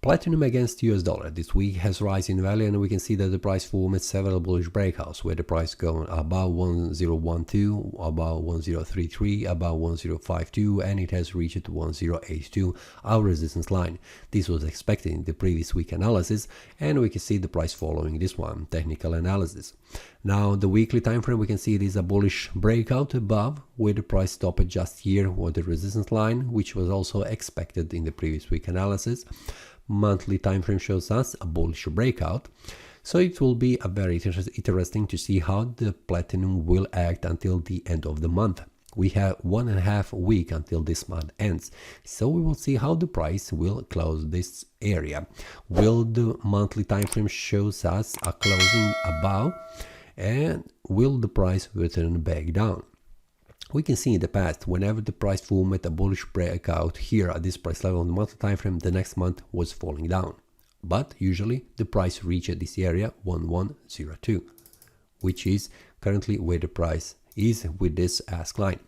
Platinum against US dollar this week has rise in value, and we can see that the price formed several bullish breakouts where the price going above 1012, above 1033, above 1052, and it has reached 1082, our resistance line. This was expected in the previous week analysis, and we can see the price following this one, technical analysis. Now the weekly time frame, we can see it is a bullish breakout above where the price stopped just here with the resistance line, which was also expected in the previous week analysis. Monthly time frame shows us a bullish breakout, so it will be a very interesting to see how the platinum will act until the end of the month. We have 1.5 weeks until this month ends, so we will see how the price will close this area. Will the monthly time frame shows us a closing above, and will the price return back down? We can see in the past, whenever the price formed a bullish breakout here at this price level on the monthly time frame, the next month was falling down. But usually the price reached this area 1102, which is currently where the price is with this ask line.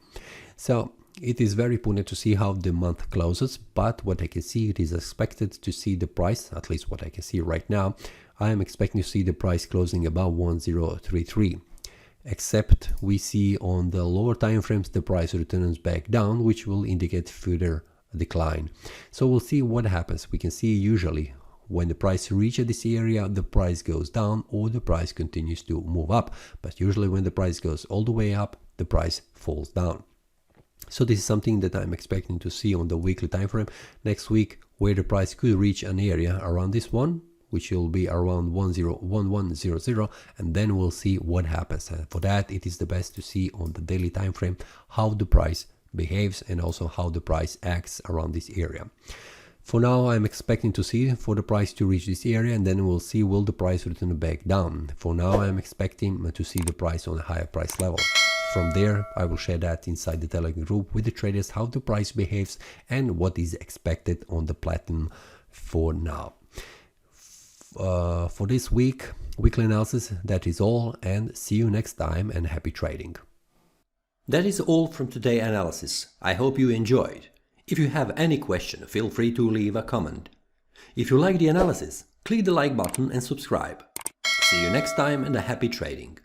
So it is very important to see how the month closes, but what I can see, it is expected to see the price, at least what I can see right now, I am expecting to see the price closing above 1033. Except we see on the lower time frames the price returns back down, which will indicate further decline. So we'll see what happens. We can see usually when the price reaches this area, the price goes down or the price continues to move up. But usually when the price goes all the way up, the price falls down. So this is something that I'm expecting to see on the weekly time frame next week, where the price could reach an area around this one, which will be around 101100, and then we'll see what happens. And for that, it is the best to see on the daily time frame how the price behaves and also how the price acts around this area. For now, I'm expecting to see for the price to reach this area, and then we'll see will the price return back down. For now, I'm expecting to see the price on a higher price level. From there, I will share that inside the Telegram group with the traders, how the price behaves and what is expected on the platinum for now. For this weekly analysis, that is all, and see you next time, and happy trading. That is all from today's analysis. I hope you enjoyed. If you have any question, feel free to leave a comment. If you like the analysis, click the like button and subscribe. See you next time, and a happy trading.